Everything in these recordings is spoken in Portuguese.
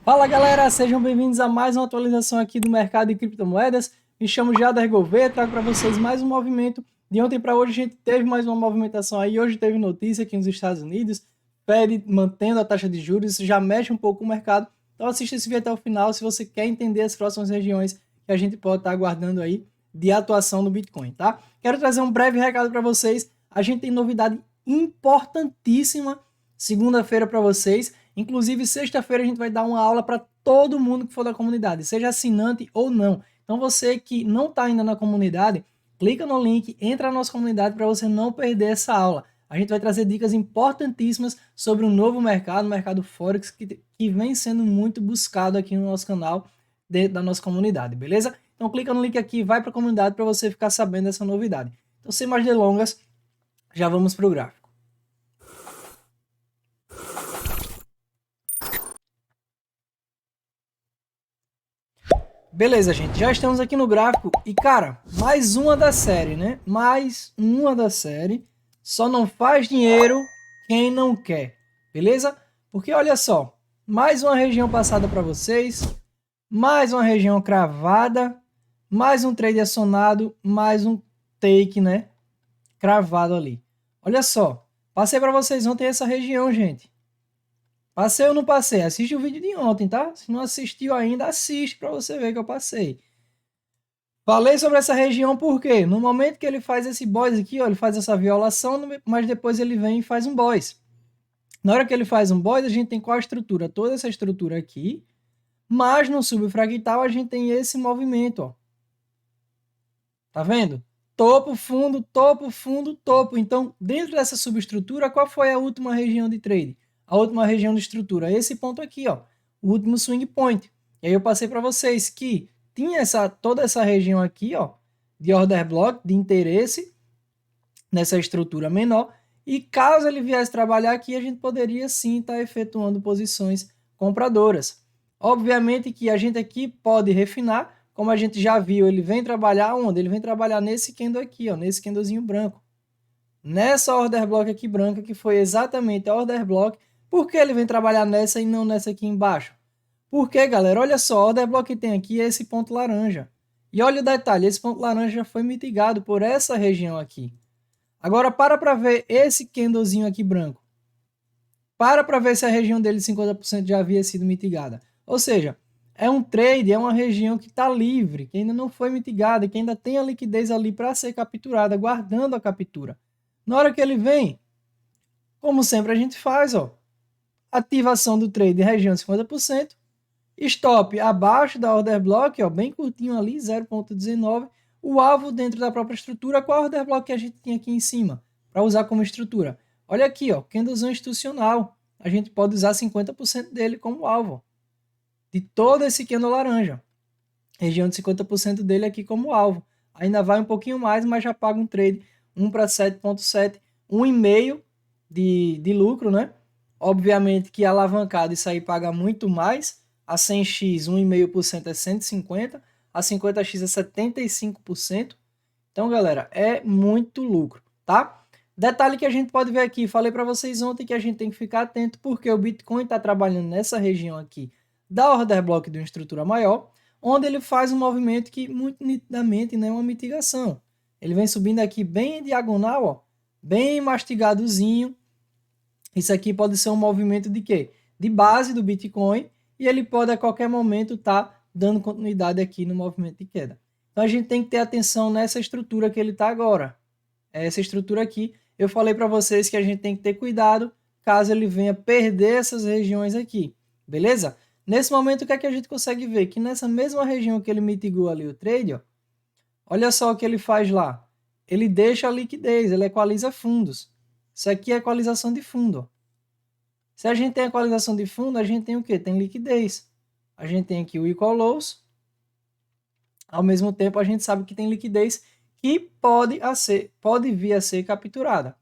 Fala galera, sejam bem-vindos a mais uma atualização aqui do mercado de criptomoedas. Me chamo Jader Gouveia, trago para vocês mais um movimento. De ontem para hoje a gente teve mais uma movimentação aí, hoje teve notícia aqui nos Estados Unidos, Fed mantendo a taxa de juros, isso já mexe um pouco o mercado. Então assista esse vídeo até o final se você quer entender as próximas regiões que a gente pode estar aguardando aí de atuação no Bitcoin, tá? Quero trazer um breve recado para vocês. A gente tem novidade importantíssima segunda-feira para vocês. Inclusive, sexta-feira a gente vai dar uma aula para todo mundo que for da comunidade, seja assinante ou não. Então, você que não está ainda na comunidade, clica no link, entra na nossa comunidade para você não perder essa aula. A gente vai trazer dicas importantíssimas sobre um novo mercado, o mercado Forex, que vem sendo muito buscado aqui no nosso canal, dentro da nossa comunidade, beleza? Então, clica no link aqui, vai para a comunidade para você ficar sabendo dessa novidade. Então, sem mais delongas, já vamos para o gráfico. Beleza, gente, já estamos aqui no gráfico e, cara, mais uma da série, né? Mais uma da série. Só não faz dinheiro quem não quer, beleza? Porque olha só, mais uma região passada para vocês, mais uma região cravada, mais um trade acionado, mais um take, né? Cravado ali. Olha só, passei para vocês ontem essa região, gente. Passei ou não passei? Assiste o vídeo de ontem, tá? Se não assistiu ainda, assiste para você ver que eu passei. Falei sobre essa região porque no momento que ele faz esse boss aqui, ó, ele faz essa violação, mas depois ele vem e faz um boss. Na hora que ele faz um boss, a gente tem qual estrutura? Toda essa estrutura aqui, mas no subfractal a gente tem esse movimento, ó. Tá vendo? Topo, fundo, topo, fundo, topo. Então, dentro dessa subestrutura, qual foi a última região de trade? A última região de estrutura, esse ponto aqui, ó, o último swing point. E aí eu passei para vocês que tinha toda essa região aqui, ó, de order block, de interesse nessa estrutura menor, e caso ele viesse trabalhar aqui, a gente poderia sim estar efetuando posições compradoras. Obviamente que a gente aqui pode refinar, como a gente já viu, ele vem trabalhar onde? Ele vem trabalhar nesse candle aqui, ó, nesse candlezinho branco. Nessa order block aqui branca, que foi exatamente a order block. Por que ele vem trabalhar nessa e não nessa aqui embaixo? Porque, galera, olha só, a order block que tem aqui é esse ponto laranja. E olha o detalhe, esse ponto laranja já foi mitigado por essa região aqui. Agora, para ver esse candlezinho aqui branco. Para ver se a região dele de 50% já havia sido mitigada. Ou seja, é um trade, é uma região que está livre, que ainda não foi mitigada, que ainda tem a liquidez ali para ser capturada, guardando a captura. Na hora que ele vem, como sempre a gente faz, ó, ativação do trade em região de 50%, stop abaixo da order block, ó, bem curtinho ali, 0,19, o alvo dentro da própria estrutura, qual a order block que a gente tem aqui em cima, para usar como estrutura? Olha aqui, ó, candlezão institucional, a gente pode usar 50% dele como alvo, de todo esse candle laranja, região de 50% dele aqui como alvo, ainda vai um pouquinho mais, mas já paga um trade 1 para 7,7, 1,5 de lucro, né? Obviamente que alavancado isso aí paga muito mais, a 100x 1,5% é 150, a 50x é 75%. Então, galera, é muito lucro, tá? Detalhe que a gente pode ver aqui, falei para vocês ontem que a gente tem que ficar atento porque o Bitcoin está trabalhando nessa região aqui da order block de uma estrutura maior, onde ele faz um movimento que muito nitidamente não é uma mitigação. Ele vem subindo aqui bem diagonal, ó, bem mastigadozinho. Isso aqui pode ser um movimento de quê? De base do Bitcoin e ele pode a qualquer momento estar dando continuidade aqui no movimento de queda. Então a gente tem que ter atenção nessa estrutura que ele está agora. Essa estrutura aqui, eu falei para vocês que a gente tem que ter cuidado caso ele venha perder essas regiões aqui, beleza? Nesse momento, o que é que a gente consegue ver? Que nessa mesma região que ele mitigou ali o trade, ó, olha só o que ele faz lá. Ele deixa a liquidez, ele equaliza fundos. Isso aqui é equalização de fundo, ó. Se a gente tem equalização de fundo, a gente tem o quê? Tem liquidez. A gente tem aqui o equal lows. Ao mesmo tempo, a gente sabe que tem liquidez que pode vir a ser capturada.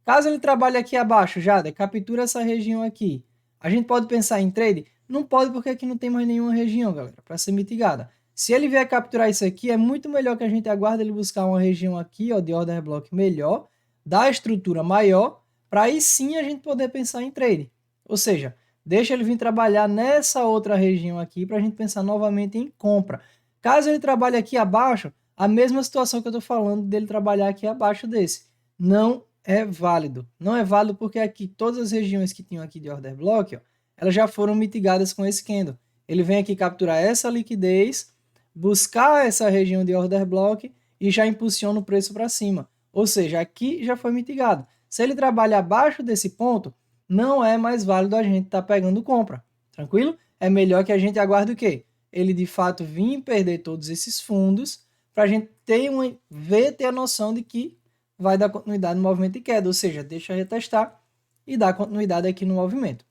Caso ele trabalhe aqui abaixo, Jader, captura essa região aqui. A gente pode pensar em trade? Não pode, porque aqui não tem mais nenhuma região, galera, para ser mitigada. Se ele vier capturar isso aqui, é muito melhor que a gente aguarde ele buscar uma região aqui, ó, de order block melhor, da estrutura maior, para aí sim a gente poder pensar em trade. Ou seja, deixa ele vir trabalhar nessa outra região aqui para a gente pensar novamente em compra. Caso ele trabalhe aqui abaixo, a mesma situação que eu estou falando dele trabalhar aqui abaixo desse. Não é válido. Não é válido porque aqui todas as regiões que tinham aqui de order block, ó, elas já foram mitigadas com esse candle. Ele vem aqui capturar essa liquidez, buscar essa região de order block e já impulsiona o preço para cima. Ou seja, aqui já foi mitigado. Se ele trabalha abaixo desse ponto, não é mais válido a gente estar pegando compra. Tranquilo? É melhor que a gente aguarde o quê? Ele de fato vir perder todos esses fundos para a gente ter a noção de que vai dar continuidade no movimento de queda. Ou seja, deixa retestar e dar continuidade aqui no movimento.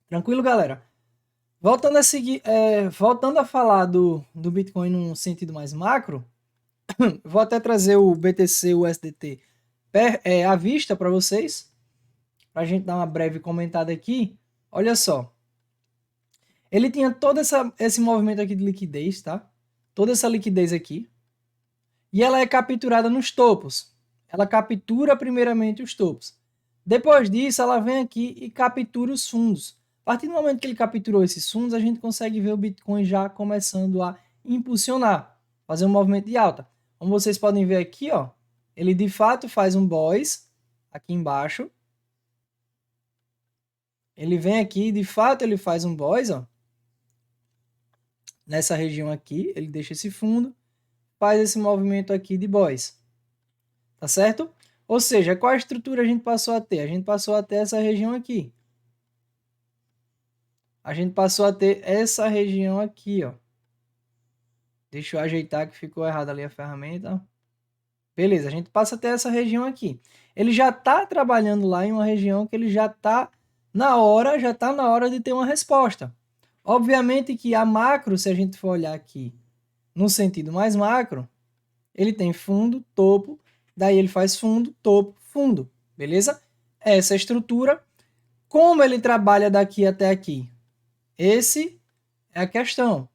Tranquilo, galera? Voltando a falar do Bitcoin num sentido mais macro, vou até trazer o BTC USDT à vista para vocês, para a gente dar uma breve comentada aqui. Olha só, ele tinha todo esse movimento aqui de liquidez, tá? Toda essa liquidez aqui, e ela é capturada nos topos. Ela captura primeiramente os topos. Depois disso, ela vem aqui e captura os fundos. A partir do momento que ele capturou esses fundos, a gente consegue ver o Bitcoin já começando a impulsionar, fazer um movimento de alta. Como vocês podem ver aqui, ó, ele de fato faz um boys aqui embaixo. Ele vem aqui, de fato ele faz um boys, ó, nessa região aqui, ele deixa esse fundo, faz esse movimento aqui de boys. Tá certo? Ou seja, qual a estrutura a gente passou a ter? A gente passou a ter essa região aqui. A gente passou a ter essa região aqui, ó. Deixa eu ajeitar que ficou errado ali a ferramenta. Beleza, a gente passa a ter essa região aqui. Ele já está trabalhando lá em uma região que ele já está na hora de ter uma resposta. Obviamente que a macro, se a gente for olhar aqui no sentido mais macro, ele tem fundo, topo, daí ele faz fundo, topo, fundo, beleza? Essa estrutura, como ele trabalha daqui até aqui? Esse é a questão.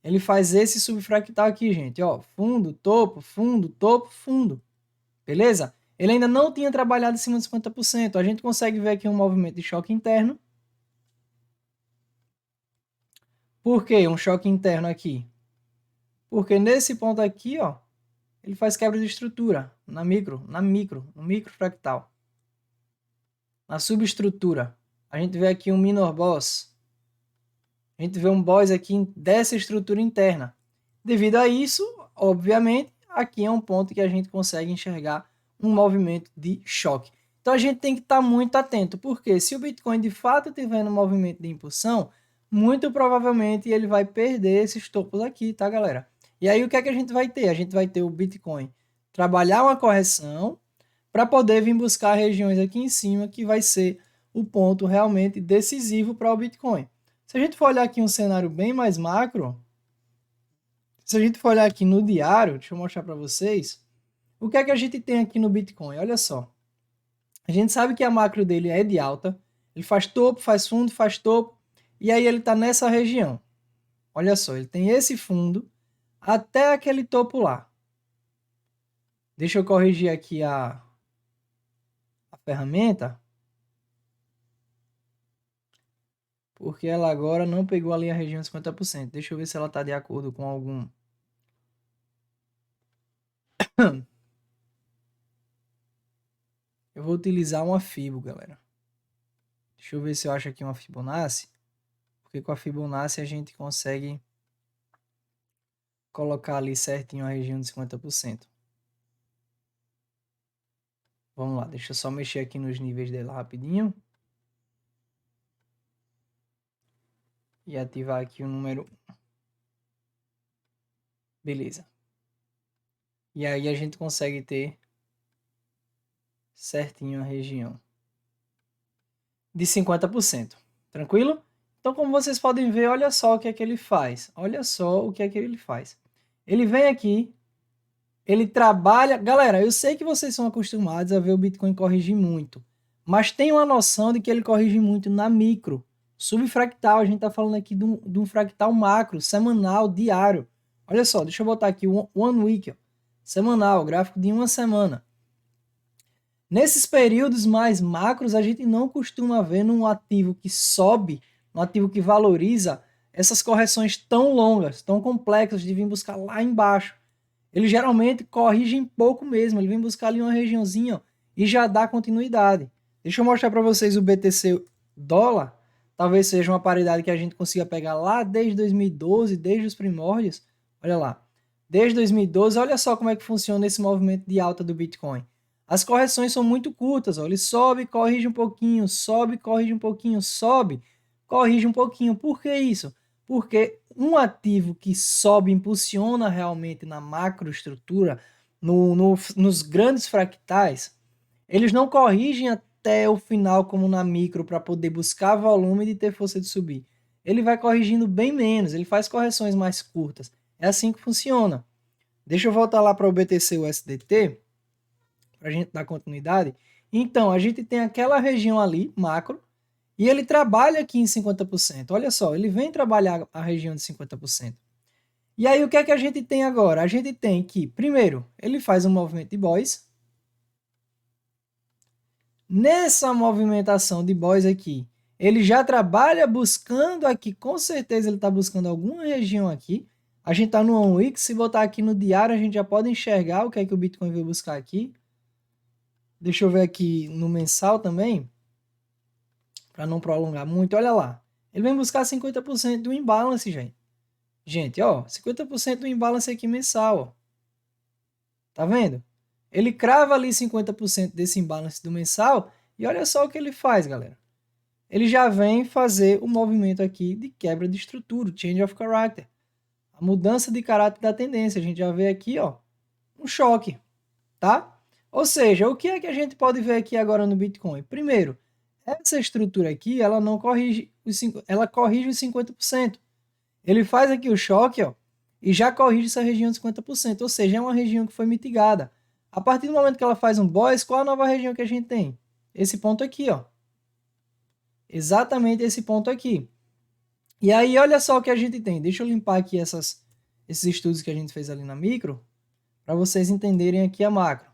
Ele faz esse subfractal aqui, gente, ó, fundo, topo, fundo, beleza? Ele ainda não tinha trabalhado acima de 50%. A gente consegue ver aqui um movimento de choque interno. Por que um choque interno aqui? Porque nesse ponto aqui, ó, ele faz quebra de estrutura no micro fractal. Na subestrutura, a gente vê aqui um minor boss. A gente vê um boss aqui dessa estrutura interna. Devido a isso, obviamente, aqui é um ponto que a gente consegue enxergar um movimento de choque. Então a gente tem que estar muito atento, porque se o Bitcoin de fato estiver no movimento de impulsão, muito provavelmente ele vai perder esses topos aqui, tá, galera? E aí o que é que a gente vai ter? A gente vai ter o Bitcoin trabalhar uma correção para poder vir buscar regiões aqui em cima, que vai ser o ponto realmente decisivo para o Bitcoin. Se a gente for olhar aqui um cenário bem mais macro, se a gente for olhar aqui no diário, deixa eu mostrar para vocês, o que é que a gente tem aqui no Bitcoin? Olha só, a gente sabe que a macro dele é de alta, ele faz topo, faz fundo, faz topo, e aí ele está nessa região. Olha só, ele tem esse fundo até aquele topo lá. Deixa eu corrigir aqui a ferramenta, porque ela agora não pegou ali a região de 50%. Deixa eu ver se ela está de acordo com algum... Eu vou utilizar uma Fibo, galera. Deixa eu ver se eu acho aqui uma Fibonacci, porque com a Fibonacci a gente consegue colocar ali certinho a região de 50%. Vamos lá, deixa eu só mexer aqui nos níveis dela rapidinho. E ativar aqui o número. Beleza. E aí a gente consegue ter certinho a região de 50%. Tranquilo? Então, como vocês podem ver, olha só o que é que ele faz. Olha só o que é que ele faz. Ele vem aqui, ele trabalha... Galera, eu sei que vocês são acostumados a ver o Bitcoin corrigir muito, mas tem uma noção de que ele corrige muito na micro. Subfractal, a gente está falando aqui de um fractal macro, semanal, diário. Olha só, deixa eu botar aqui o One Week, ó, semanal, gráfico de uma semana. Nesses períodos mais macros, a gente não costuma ver num ativo que sobe, num ativo que valoriza, essas correções tão longas, tão complexas de vir buscar lá embaixo. Ele geralmente corrige em pouco mesmo, ele vem buscar ali uma regiãozinha ó, e já dá continuidade. Deixa eu mostrar para vocês o BTC dólar, talvez seja uma paridade que a gente consiga pegar lá desde 2012, desde os primórdios. Olha lá, desde 2012, olha só como é que funciona esse movimento de alta do Bitcoin. As correções são muito curtas, ó. Ele sobe, corrige um pouquinho, sobe, corrige um pouquinho, sobe, corrige um pouquinho. Por que isso? Porque um ativo que sobe, impulsiona realmente na macroestrutura, nos grandes fractais, eles não corrigem até o final como na micro para poder buscar volume e ter força de subir. Ele vai corrigindo bem menos, ele faz correções mais curtas. É assim que funciona. Deixa eu voltar lá para o BTC USDT para a gente dar continuidade. Então, a gente tem aquela região ali, macro, e ele trabalha aqui em 50%. Olha só, ele vem trabalhar a região de 50%. E aí, o que é que a gente tem agora? A gente tem que, primeiro, ele faz um movimento de boys. Nessa movimentação de boys aqui, ele já trabalha buscando aqui, com certeza ele está buscando alguma região aqui. A gente está no 1 week, se botar aqui no diário, a gente já pode enxergar o que é que o Bitcoin veio buscar aqui. Deixa eu ver aqui no mensal também, para não prolongar muito. Olha lá, ele vem buscar 50% do imbalance, gente. Gente, ó, 50% do imbalance aqui mensal, ó. Tá vendo? Ele crava ali 50% desse imbalance do mensal e olha só o que ele faz, galera. Ele já vem fazer o movimento aqui de quebra de estrutura, change of character. A mudança de caráter da tendência. A gente já vê aqui, ó, um choque, tá? Ou seja, o que é que a gente pode ver aqui agora no Bitcoin? Primeiro, essa estrutura aqui, ela não corrige ela corrige os 50%. Ele faz aqui o choque, ó, e já corrige essa região de 50%, ou seja, é uma região que foi mitigada. A partir do momento que ela faz um boys, qual a nova região que a gente tem? Esse ponto aqui, ó. Exatamente esse ponto aqui. E aí, olha só o que a gente tem. Deixa eu limpar aqui esses estudos que a gente fez ali na micro, para vocês entenderem aqui a macro.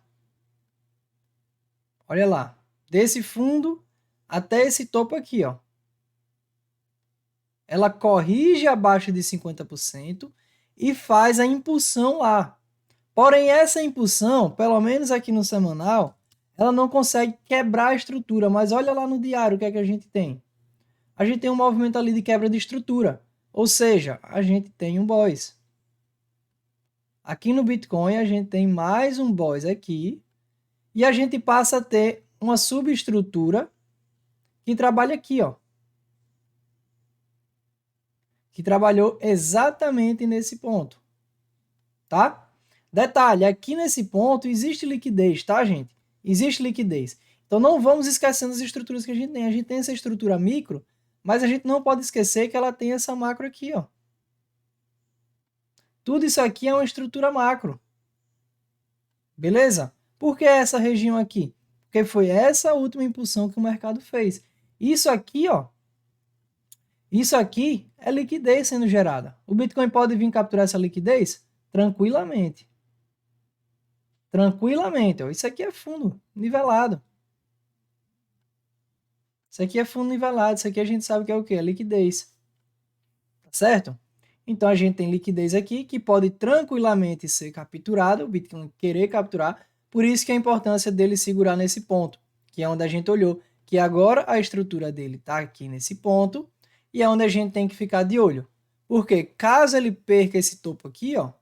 Olha lá, desse fundo até esse topo aqui, ó. Ela corrige abaixo de 50% e faz a impulsão lá. Porém, essa impulsão, pelo menos aqui no semanal, ela não consegue quebrar a estrutura. Mas olha lá no diário o que é que a gente tem. A gente tem um movimento ali de quebra de estrutura. Ou seja, a gente tem um boys. Aqui no Bitcoin, a gente tem mais um boys aqui. E a gente passa a ter uma subestrutura que trabalha aqui, ó. Que trabalhou exatamente nesse ponto. Tá? Detalhe, aqui nesse ponto existe liquidez, tá, gente? Existe liquidez. Então não vamos esquecendo as estruturas que a gente tem. A gente tem essa estrutura micro, mas a gente não pode esquecer que ela tem essa macro aqui, ó. Tudo isso aqui é uma estrutura macro. Beleza? Por que essa região aqui? Porque foi essa última impulsão que o mercado fez. Isso aqui, ó. Isso aqui é liquidez sendo gerada. O Bitcoin pode vir capturar essa liquidez? Tranquilamente. Tranquilamente. Ó. Isso aqui é fundo nivelado. Isso aqui é fundo nivelado. Isso aqui a gente sabe que é o quê? É liquidez. Tá certo? Então a gente tem liquidez aqui que pode tranquilamente ser capturado, o Bitcoin querer capturar. Por isso que a importância dele segurar nesse ponto, que é onde a gente olhou, que agora a estrutura dele está aqui nesse ponto e é onde a gente tem que ficar de olho. Porque caso ele perca esse topo aqui, ó,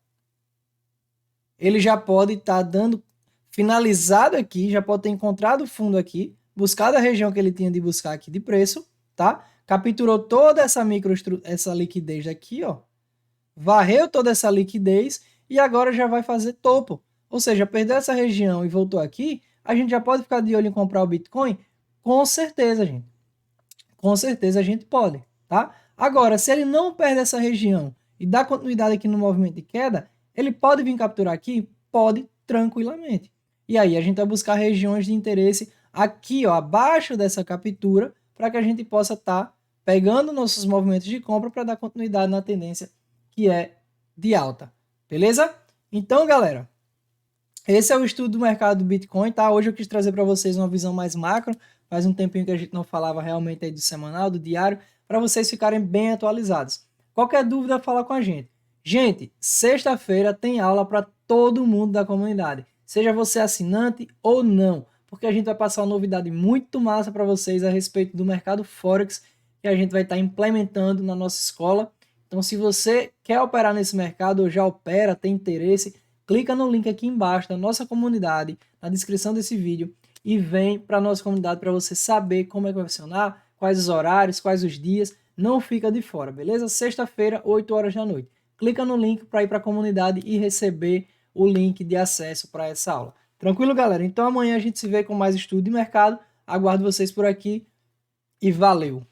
ele já pode estar dando finalizado aqui, já pode ter encontrado o fundo aqui, buscado a região que ele tinha de buscar aqui de preço, tá? Capturou toda essa liquidez daqui, ó. Varreu toda essa liquidez e agora já vai fazer topo. Ou seja, perdeu essa região e voltou aqui, a gente já pode ficar de olho em comprar o Bitcoin? Com certeza, gente. Com certeza a gente pode, tá? Agora, se ele não perde essa região e dá continuidade aqui no movimento de queda, ele pode vir capturar aqui? Pode, tranquilamente. E aí a gente vai buscar regiões de interesse aqui, ó, abaixo dessa captura, para que a gente possa estar pegando nossos movimentos de compra para dar continuidade na tendência que é de alta. Beleza? Então, galera, Esse é o estudo do mercado do Bitcoin, tá? Hoje eu quis trazer para vocês uma visão mais macro. Faz um tempinho que a gente não falava realmente aí do semanal, do diário, para vocês ficarem bem atualizados. Qualquer dúvida, fala com a gente. Gente, sexta-feira tem aula para todo mundo da comunidade, seja você assinante ou não, porque a gente vai passar uma novidade muito massa para vocês a respeito do mercado Forex que a gente vai estar implementando na nossa escola. Então, se você quer operar nesse mercado ou já opera, tem interesse, clica no link aqui embaixo da nossa comunidade, na descrição desse vídeo, e vem para a nossa comunidade para você saber como é que vai funcionar, quais os horários, quais os dias. Não fica de fora, beleza? Sexta-feira, 8 horas da noite. Clica no link para ir para a comunidade e receber o link de acesso para essa aula. Tranquilo, galera? Então amanhã a gente se vê com mais estudo de mercado. Aguardo vocês por aqui e valeu!